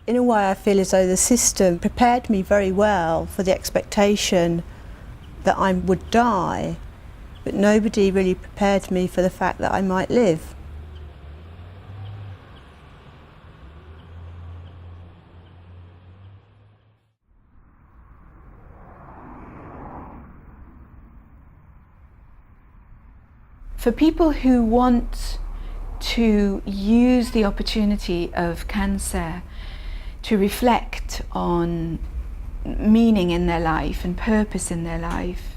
In a way, I feel as though the system prepared me very well for the expectation that I would die, but nobody really prepared me for the fact that I might live. For people who want to use the opportunity of cancer to reflect on meaning in their life and purpose in their life,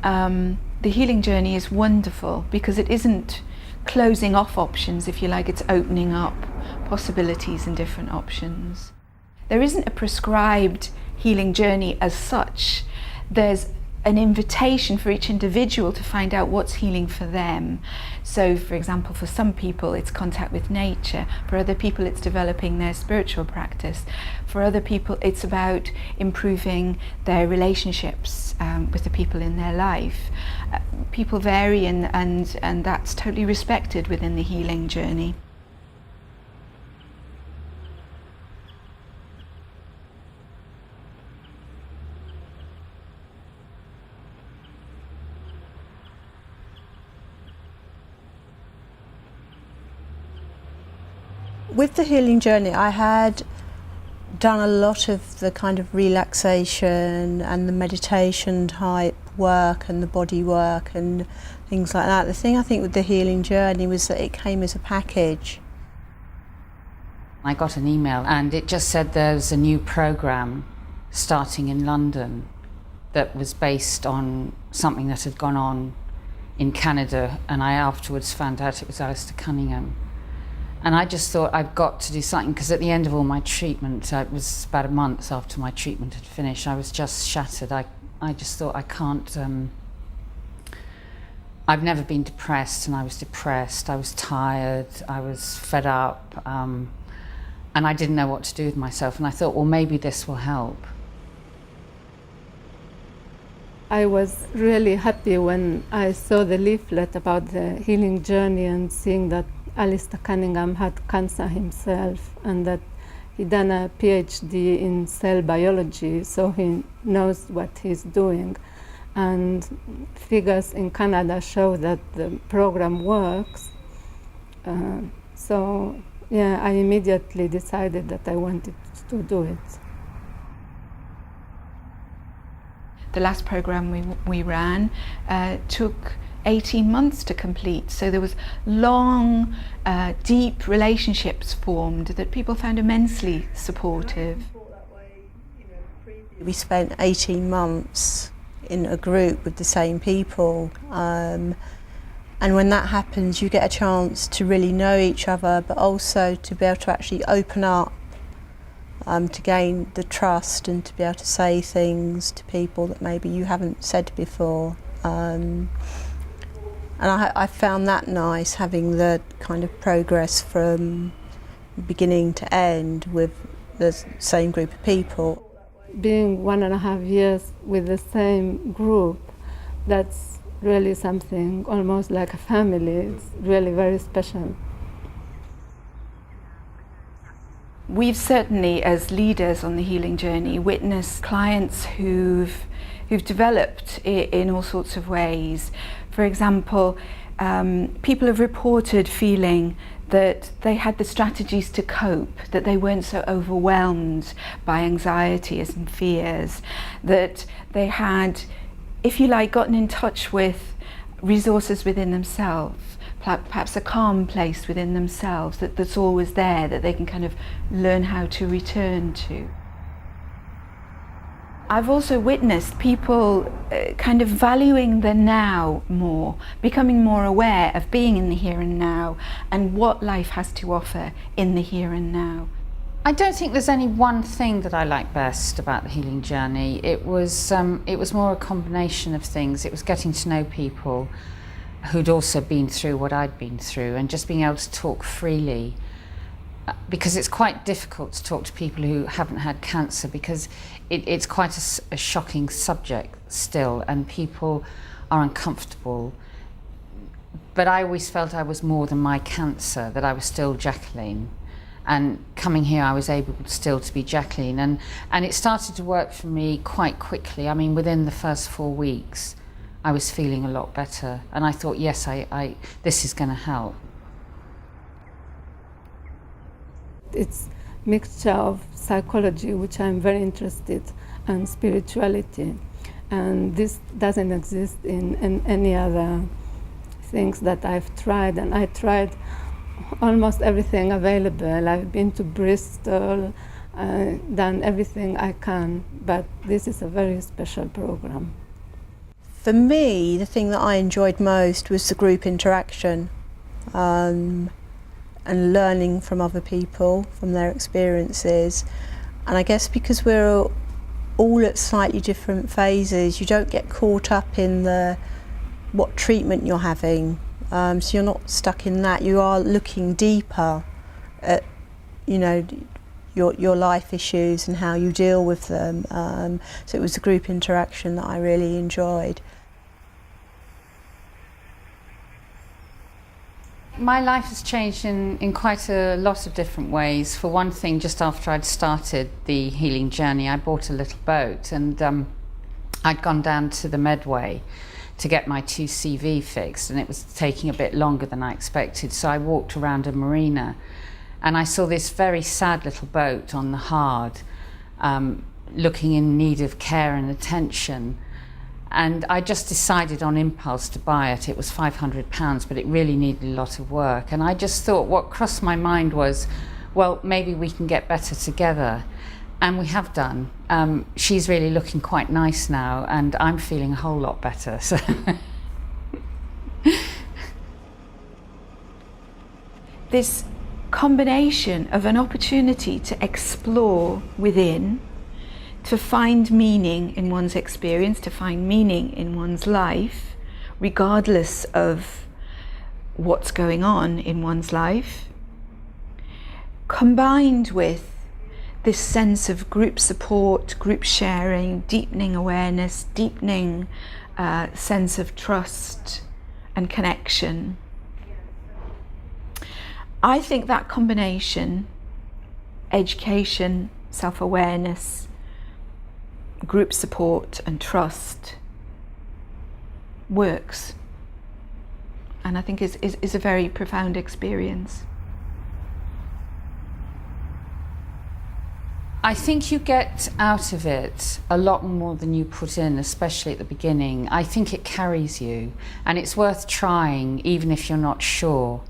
the healing journey is wonderful because it isn't closing off options, if you like, it's opening up possibilities and different options. There isn't a prescribed healing journey as such. There's an invitation for each individual to find out what's healing for them. So, for example, for some people it's contact with nature, for other people it's developing their spiritual practice, for other people it's about improving their relationships with the people in their life. People vary and that's totally respected within the healing journey. With the healing journey, I had done a lot of the kind of relaxation and the meditation type work and the body work and things like that. The thing I think with the healing journey was that it came as a package. I got an email and it just said there's a new program starting in London that was based on something that had gone on in Canada, and I afterwards found out it was Alistair Cunningham. And I just thought I've got to do something, because at the end of all my treatment, it was about a month after my treatment had finished, I was just shattered. I just thought I can't, I've never been depressed, and I was depressed, I was tired, I was fed up, and I didn't know what to do with myself, and I thought, well, maybe this will help. I was really happy when I saw the leaflet about the healing journey and seeing that Alistair Cunningham had cancer himself and that he'd done a PhD in cell biology, so he knows what he's doing. And figures in Canada show that the program works. So yeah, I immediately decided that I wanted to do it. The last program we ran took 18 months to complete, so there was long, deep relationships formed that people found immensely supportive. We spent 18 months in a group with the same people, and when that happens you get a chance to really know each other, but also to be able to actually open up, to gain the trust and to be able to say things to people that maybe you haven't said before. And I found that nice, having the kind of progress from beginning to end with the same group of people. Being 1.5 years with the same group, that's really something almost like a family. It's really very special. We've certainly, as leaders on the healing journey, witnessed clients who've developed in all sorts of ways. For example, people have reported feeling that they had the strategies to cope, that they weren't so overwhelmed by anxieties and fears, that they had, if you like, gotten in touch with resources within themselves, perhaps a calm place within themselves that's always there, that they can kind of learn how to return to. I've also witnessed people kind of valuing the now more, becoming more aware of being in the here and now and what life has to offer in the here and now. I don't think there's any one thing that I like best about the healing journey. It was more a combination of things. It was getting to know people who'd also been through what I'd been through, and just being able to talk freely, because it's quite difficult to talk to people who haven't had cancer, because it's quite a shocking subject still, and people are uncomfortable. But I always felt I was more than my cancer, that I was still Jacqueline, And coming here, I was able still to be Jacqueline, and it started to work for me quite quickly. I mean, within the first 4 weeks, I was feeling a lot better, and I thought, yes, this is going to help. It's a mixture of psychology, which I'm very interested, and spirituality, and this doesn't exist in any other things that I've tried, and I tried almost everything available. I've been to Bristol, done everything I can, but this is a very special program. For me, the thing that I enjoyed most was the group interaction, and learning from other people, from their experiences. And I guess because we're all at slightly different phases, you don't get caught up in what treatment you're having. So you're not stuck in that. You are looking deeper at, your life issues and how you deal with them. So it was the group interaction that I really enjoyed. My life has changed in quite a lot of different ways. For one thing, just after I'd started the healing journey, I bought a little boat, and I'd gone down to the Medway to get my 2 CV fixed, and it was taking a bit longer than I expected. So I walked around a marina, and I saw this very sad little boat on the Hard, looking in need of care and attention. And I just decided on impulse to buy it. It was £500, but it really needed a lot of work. And I just thought, what crossed my mind was, well, maybe we can get better together. And we have done. She's really looking quite nice now, and I'm feeling a whole lot better. So this combination of an opportunity to explore within, to find meaning in one's experience, to find meaning in one's life, regardless of what's going on in one's life, combined with this sense of group support, group sharing, deepening awareness, deepening sense of trust and connection. I think that combination, education, self-awareness, group support and trust, works. And I think is a very profound experience. I think you get out of it a lot more than you put in, especially at the beginning. I think it carries you, and it's worth trying even if you're not sure,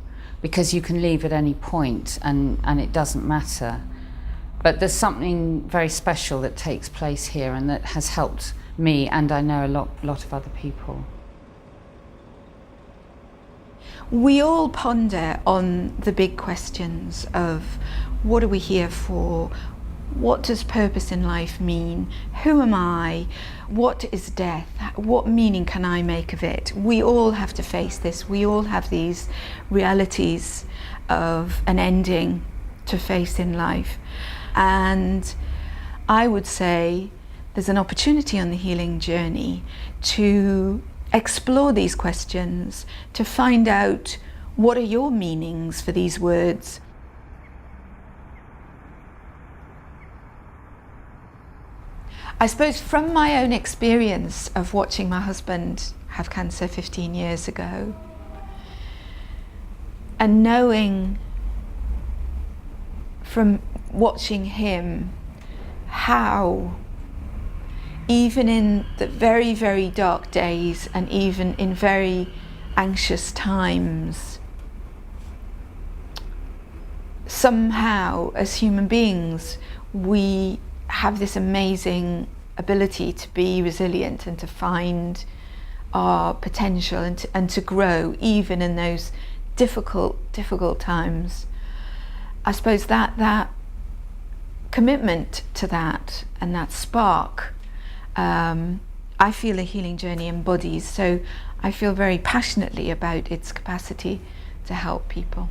because you can leave at any point and it doesn't matter. But there's something very special that takes place here and that has helped me, and I know a lot of other people. We all ponder on the big questions of what are we here for? What does purpose in life mean? Who am I? What is death? What meaning can I make of it? We all have to face this. We all have these realities of an ending to face in life. And I would say there's an opportunity on the healing journey to explore these questions, to find out what are your meanings for these words. I suppose from my own experience of watching my husband have cancer 15 years ago, and knowing from watching him how even in the very, very dark days and even in very anxious times, somehow as human beings we have this amazing ability to be resilient and to find our potential and to grow even in those difficult times. I suppose that commitment to that and that spark, I feel a healing journey embodies, so I feel very passionately about its capacity to help people.